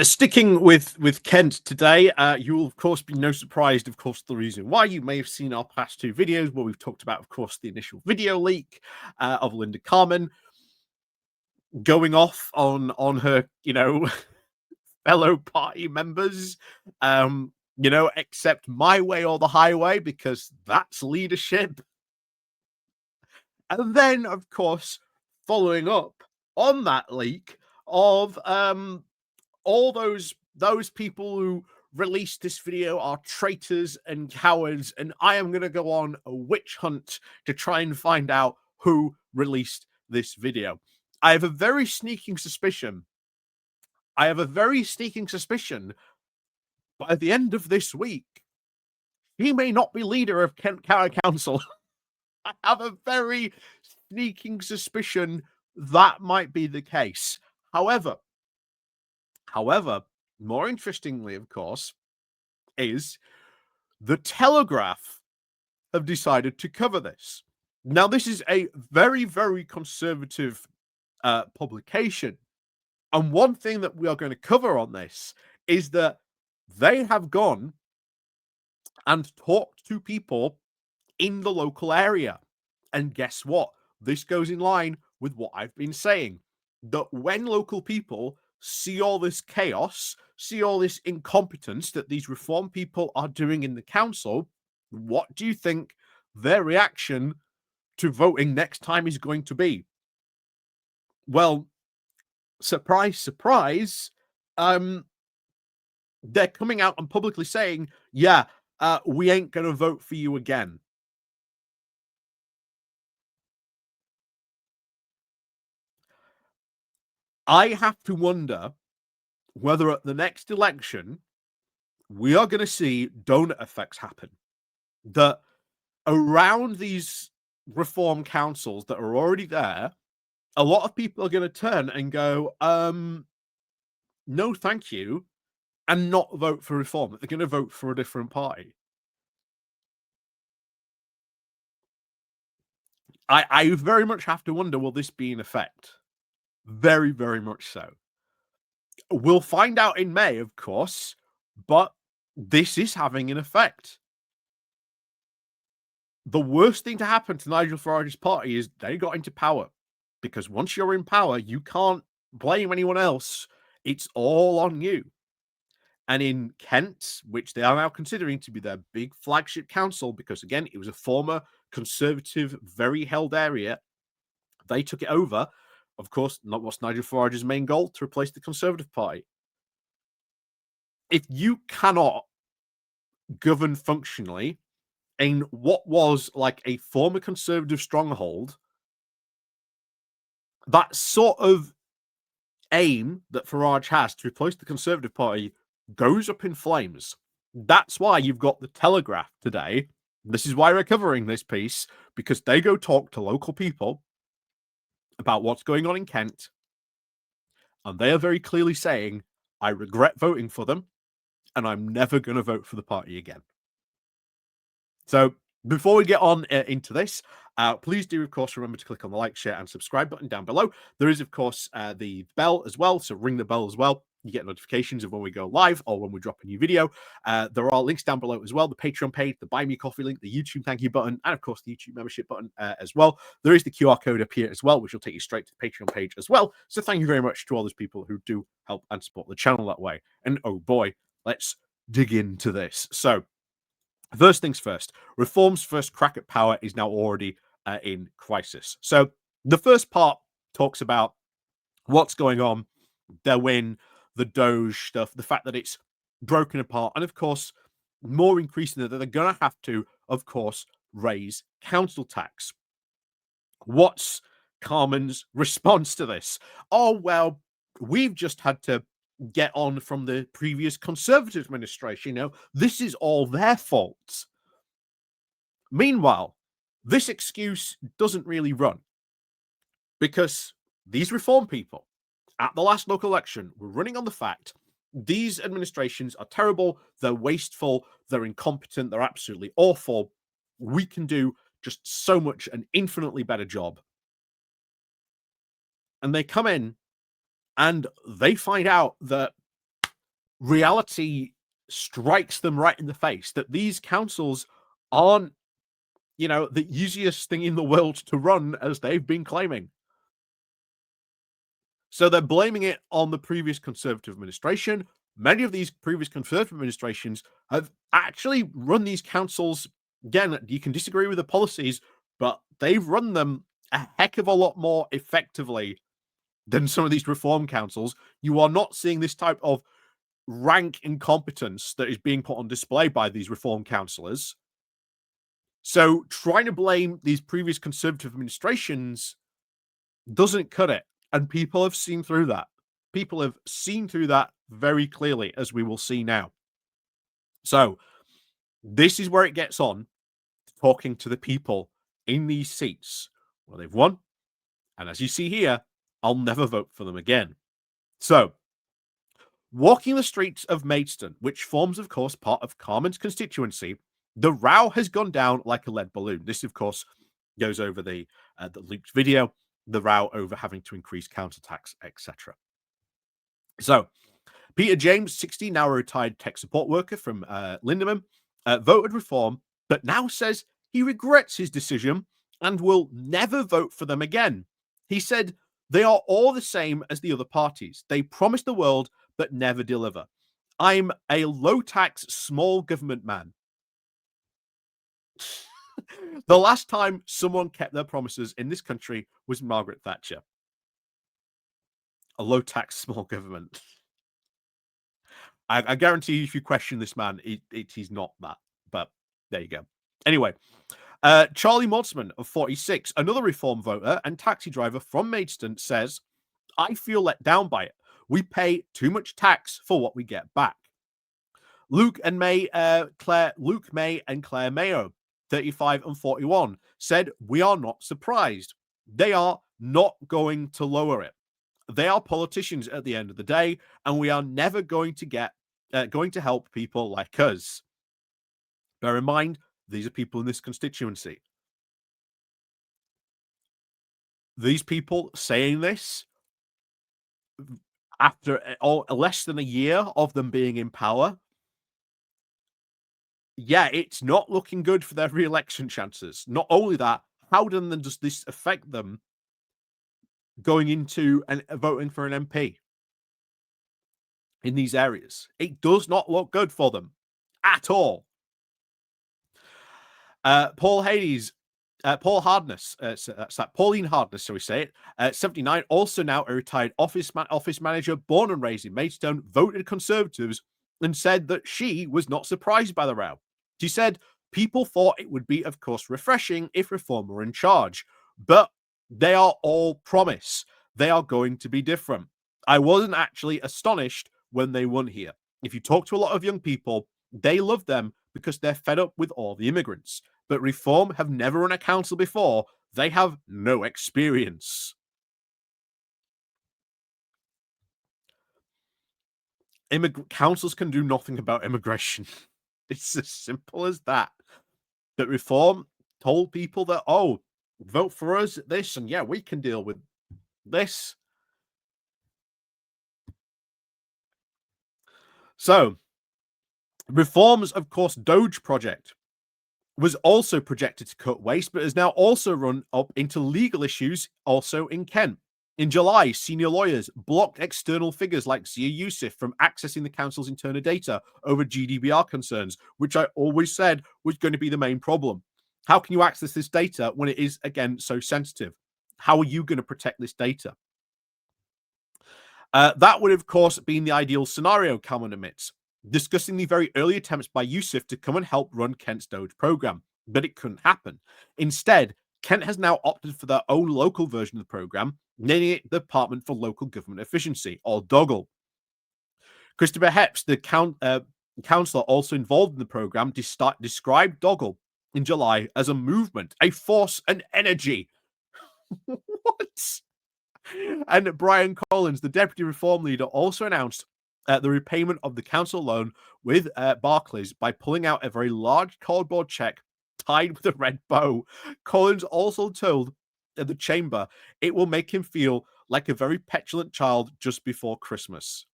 Sticking with Kent today, you will of course be no surprised, of course, the reason why. You may have seen our past two videos where we've talked about, of course, the initial video leak of Linda Carmen going off on her, fellow party members. Accept my way or the highway because that's leadership. And then, of course, following up on that leak of all those people who released this video are traitors and cowards, and I am going to go on a witch hunt to try and find out who released this video. I have a very sneaking suspicion. By the end of this week, he may not be leader of Kent County Council. I have a very sneaking suspicion that might be the case. However, more interestingly, of course, is the Telegraph have decided to cover this. Now, this is a very, very conservative publication. And one thing that we are going to cover on this is that they have gone and talked to people in the local area. And guess what? This goes in line with what I've been saying, that when local people see all this chaos, see all this incompetence that these reform people are doing in the council, what do you think their reaction to voting next time is going to be? Well, surprise, surprise, they're coming out and publicly saying, yeah, we ain't going to vote for you again. I have to wonder whether at the next election we are going to see donut effects happen. That around these reform councils that are already there, a lot of people are going to turn and go, no, thank you, and not vote for reform. They're going to vote for a different party. I very much have to wonder, will this be in effect? Very, very much so. We'll find out in May, of course, but this is having an effect. The worst thing to happen to Nigel Farage's party is they got into power, because once you're in power, you can't blame anyone else. It's all on you. And in Kent, which they are now considering to be their big flagship council, because again, it was a former conservative, very held area, they took it over. Of course, not what's Nigel Farage's main goal, to replace the Conservative Party. If you cannot govern functionally in what was like a former conservative stronghold, that sort of aim that Farage has to replace the Conservative Party goes up in flames. That's why you've got the Telegraph today. This is why we're covering this piece, because they go talk to local people about what's going on in Kent, and they are very clearly saying, I regret voting for them, and I'm never going to vote for the party again. So before we get on into this, please do, of course, remember to click on the like, share, and subscribe button down below. There is, of course, the bell as well, so ring the bell as well. You get notifications of when we go live or when we drop a new video. There are links down below as well, the Patreon page, the Buy Me Coffee link, the YouTube thank you button, and, of course, the YouTube membership button as well. There is the QR code up here as well, which will take you straight to the Patreon page as well. So thank you very much to all those people who do help and support the channel that way. And, oh boy, let's dig into this. So, first things first, Reform's first crack at power is now already in crisis. So the first part talks about what's going on, their win, the Doge stuff, the fact that it's broken apart, and of course, more increasingly that they're going to have to, of course, raise council tax. What's Carmen's response to this? Oh, well, we've just had to get on from the previous Conservative administration. This is all their fault. Meanwhile, this excuse doesn't really run, because these reform people at the last local election were running on the fact these administrations are terrible, they're wasteful, they're incompetent, they're absolutely awful. We can do just so much an infinitely better job. And they come in and they find out that reality strikes them right in the face that these councils aren't, the easiest thing in the world to run as they've been claiming. So they're blaming it on the previous Conservative administration. Many of these previous Conservative administrations have actually run these councils. Again, you can disagree with the policies, but they've run them a heck of a lot more effectively than some of these reform councils. You are not seeing this type of rank incompetence that is being put on display by these reform councillors. So trying to blame these previous Conservative administrations doesn't cut it. And people have seen through that. People have seen through that very clearly, as we will see now. So this is where it gets on, talking to the people in these seats where they've won. And as you see here, I'll never vote for them again. So, walking the streets of Maidstone, which forms, of course, part of Carmen's constituency, the row has gone down like a lead balloon. This, of course, goes over the leaked video, the row over having to increase council tax, etc. So, Peter James, 60, now a retired tech support worker from Lindemann, voted reform, but now says he regrets his decision and will never vote for them again. He said, they are all the same as the other parties. They promise the world, but never deliver. I'm a low-tax, small government man. The last time someone kept their promises in this country was Margaret Thatcher. A low-tax, small government. I guarantee you, if you question this man, he's not that. But there you go. Anyway, Charlie Modsman of 46, another reform voter and taxi driver from Maidstone, says, I feel let down by it. We pay too much tax for what we get back. Luke May and Claire Mayo, 35 and 41, said, we are not surprised. They are not going to lower it. They are politicians at the end of the day, and we are never going to help people like us. Bear in mind, these are people in this constituency. These people saying this after less than a year of them being in power, yeah, it's not looking good for their re-election chances. Not only that, how then does this affect them going into and voting for an MP in these areas? It does not look good for them at all. Pauline Hardness, shall we say it, 79, also now a retired office manager, born and raised in Maidstone, voted Conservatives and said that she was not surprised by the row. She said, people thought it would be, of course, refreshing if Reform were in charge, but they are all promise. They are going to be different. I wasn't actually astonished when they won here. If you talk to a lot of young people, they love them because they're fed up with all the immigrants. But Reform have never run a council before. They have no experience. Councils can do nothing about immigration. It's as simple as that. But Reform told people that, oh, vote for us this, and yeah, we can deal with this. So, Reform's, of course, Doge project was also projected to cut waste, but has now also run up into legal issues also in Kent. In July, senior lawyers blocked external figures like Zia Yusuf from accessing the council's internal data over GDPR concerns, which I always said was going to be the main problem. How can you access this data when it is, again, so sensitive? How are you going to protect this data? That would, of course, been the ideal scenario, Cameron admits, discussing the very early attempts by Yusuf to come and help run Kent's Doge program, but it couldn't happen. Instead, Kent has now opted for their own local version of the program, naming it the Department for Local Government Efficiency, or DOGGLE. Christopher Hepps, the councillor also involved in the program, described DOGGLE in July as a movement, a force, an energy. What? And Brian Collins, the deputy reform leader, also announced the repayment of the council loan with Barclays by pulling out a very large cardboard check tied with a red bow. Collins also told the chamber it will make him feel like a very petulant child just before Christmas.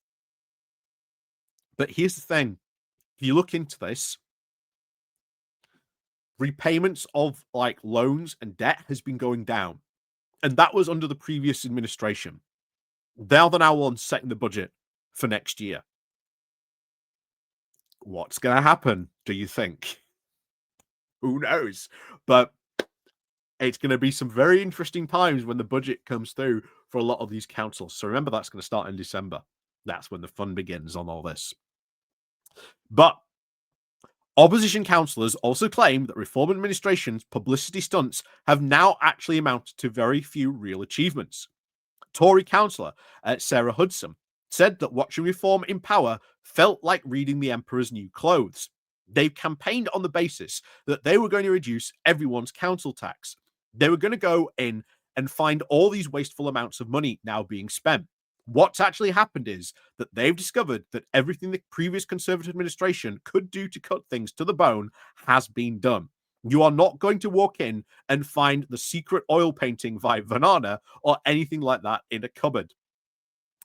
But here's the thing. If you look into this, repayments of like loans and debt has been going down. And that was under the previous administration. They're the now ones setting the budget for next year. What's going to happen, do you think? Who knows? But it's going to be some very interesting times when the budget comes through for a lot of these councils. So remember, that's going to start in December. That's when the fun begins on all this. But opposition councillors also claim that Reform administration's publicity stunts have now actually amounted to very few real achievements. Tory councillor Sarah Hudson said that watching Reform in power felt like reading the Emperor's new clothes. They've campaigned on the basis that they were going to reduce everyone's council tax. They were going to go in and find all these wasteful amounts of money now being spent. What's actually happened is that they've discovered that everything the previous Conservative administration could do to cut things to the bone has been done. You are not going to walk in and find the secret oil painting by Vanana or anything like that in a cupboard.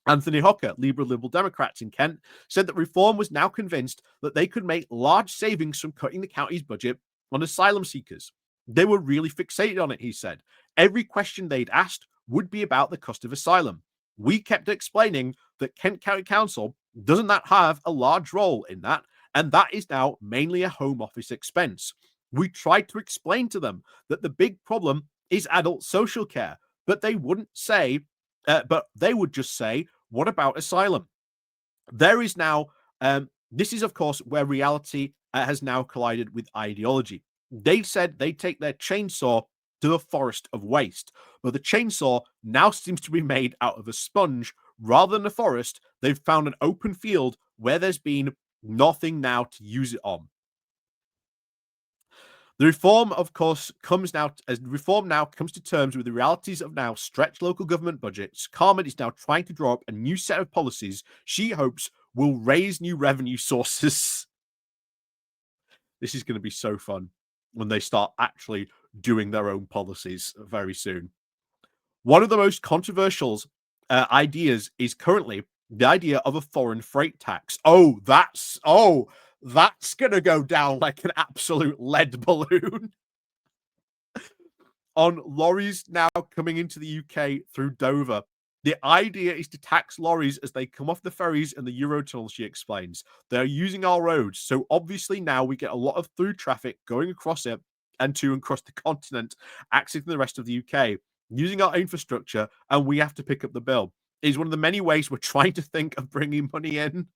Anthony Hocker, Liberal Democrats in Kent, said that Reform was now convinced that they could make large savings from cutting the county's budget on asylum seekers. They were really fixated on it, he said. Every question they'd asked would be about the cost of asylum. We kept explaining that Kent County Council doesn't that have a large role in that, and that is now mainly a Home Office expense. We tried to explain to them that the big problem is adult social care, but they wouldn't say, but they would just say, what about asylum? There is now, this is, of course, where reality has now collided with ideology. They said they take their chainsaw to the forest of waste, but the chainsaw now seems to be made out of a sponge rather than a forest. They've found an open field where there's been nothing now to use it on. The reform, of course, comes now as reform now comes to terms with the realities of now stretched local government budgets. Carmen is now trying to draw up a new set of policies she hopes will raise new revenue sources. This is going to be so fun when they start actually doing their own policies very soon. One of the most controversial ideas is currently the idea of a foreign freight tax. That's going to go down like an absolute lead balloon. On lorries now coming into the UK through Dover. The idea is to tax lorries as they come off the ferries and the Eurotunnel, she explains. They're using our roads, so obviously now we get a lot of through traffic going across it and to and across the continent, accessing the rest of the UK, using our infrastructure, and we have to pick up the bill. It is one of the many ways we're trying to think of bringing money in.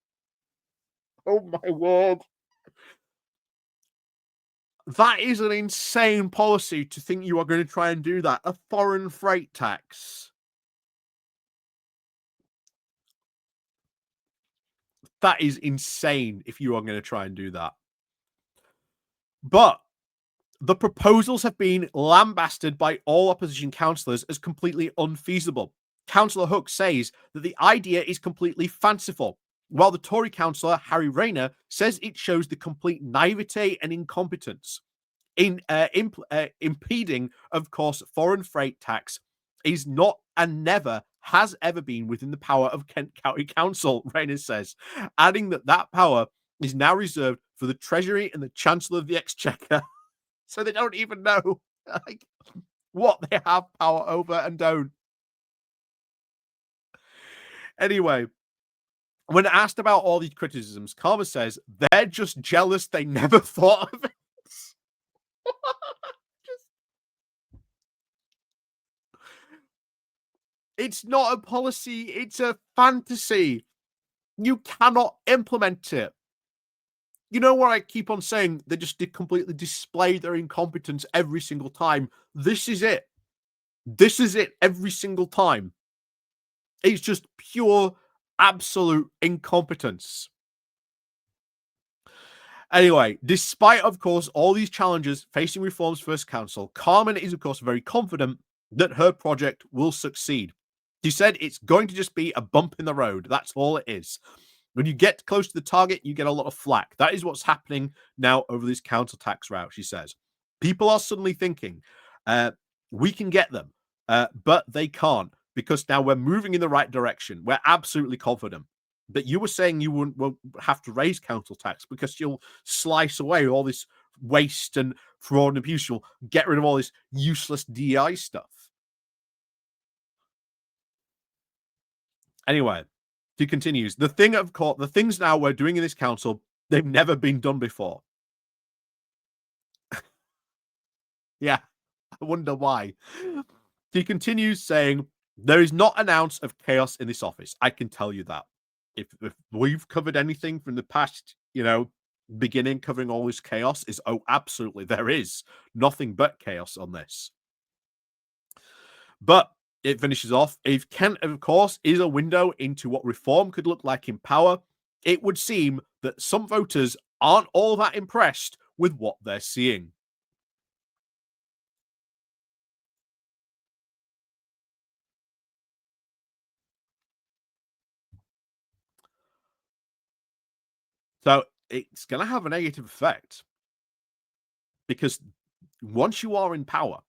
Oh my word. That is an insane policy to think you are going to try and do that. A foreign freight tax. That is insane if you are going to try and do that. But the proposals have been lambasted by all opposition councillors as completely unfeasible. Councillor Hook says that the idea is completely fanciful, while the Tory councillor Harry Rayner says it shows the complete naivety and incompetence. Impeding, of course, foreign freight tax is not and never has ever been within the power of Kent County Council, Rayner says, adding that power is now reserved for the Treasury and the Chancellor of the Exchequer. So they don't even know like, what they have power over and don't. Anyway, when asked about all these criticisms, Karma says they're just jealous they never thought of it. It's not a policy, it's a fantasy. You cannot implement it. You know what I keep on saying? They just completely display their incompetence every single time. This is it. This is it every single time. It's just pure, absolute incompetence. Anyway, despite, of course, all these challenges facing Reform's First Council, Carmen is, of course, very confident that her project will succeed. She said it's going to just be a bump in the road. That's all it is. When you get close to the target, you get a lot of flack. That is what's happening now over this council tax route, she says. People are suddenly thinking, we can get them, but they can't because now we're moving in the right direction. We're absolutely confident. But you were saying you won't have to raise council tax because you'll slice away all this waste and fraud and abuse. You'll get rid of all this useless DI stuff. Anyway, he continues. The things now we're doing in this council, they've never been done before. Yeah, I wonder why. He continues saying, there is not an ounce of chaos in this office. I can tell you that. If we've covered anything from the past, beginning covering all this chaos, is absolutely there is nothing but chaos on this. But it finishes off. If Kent, of course, is a window into what reform could look like in power, it would seem that some voters aren't all that impressed with what they're seeing. So it's going to have a negative effect because once you are in power,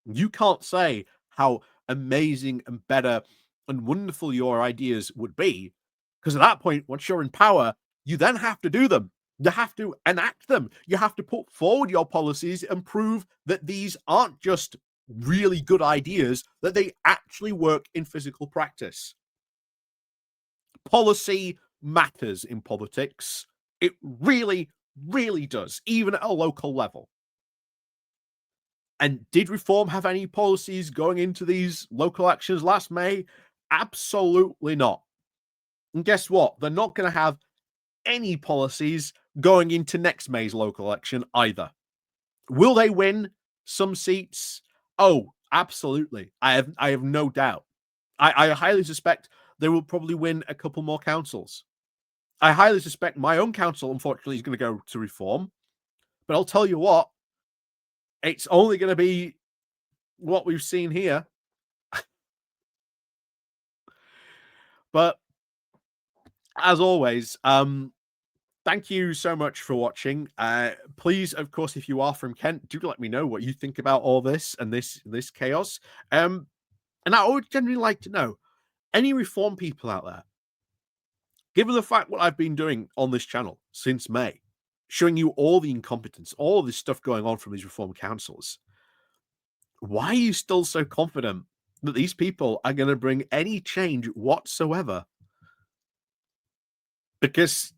you can't say how amazing and better and wonderful your ideas would be, because at that point, once you're in power, you then have to do them. You have to enact them. You have to put forward your policies and prove that these aren't just really good ideas, that they actually work in physical practice. Policy matters in politics. It really, really does, even at a local level. And did Reform have any policies going into these local elections last May? Absolutely not. And guess what? They're not going to have any policies going into next May's local election either. Will they win some seats? Oh, absolutely. I have no doubt. I highly suspect they will probably win a couple more councils. I highly suspect my own council, unfortunately, is going to go to Reform. But I'll tell you what, it's only going to be what we've seen here. But as always, thank you so much for watching. Please, of course, if you are from Kent, do let me know what you think about all this and this chaos. And I would generally like to know, any Reform people out there, given the fact what I've been doing on this channel since May, showing you all the incompetence, all this stuff going on from these Reform councils, why are you still so confident that these people are going to bring any change whatsoever? Because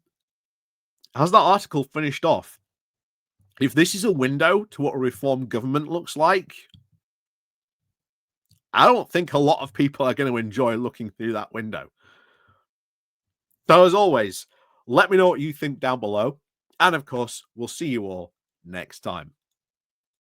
as that article finished off, if this is a window to what a reformed government looks like, I don't think a lot of people are going to enjoy looking through that window. So as always, let me know what you think down below. And of course, we'll see you all next time.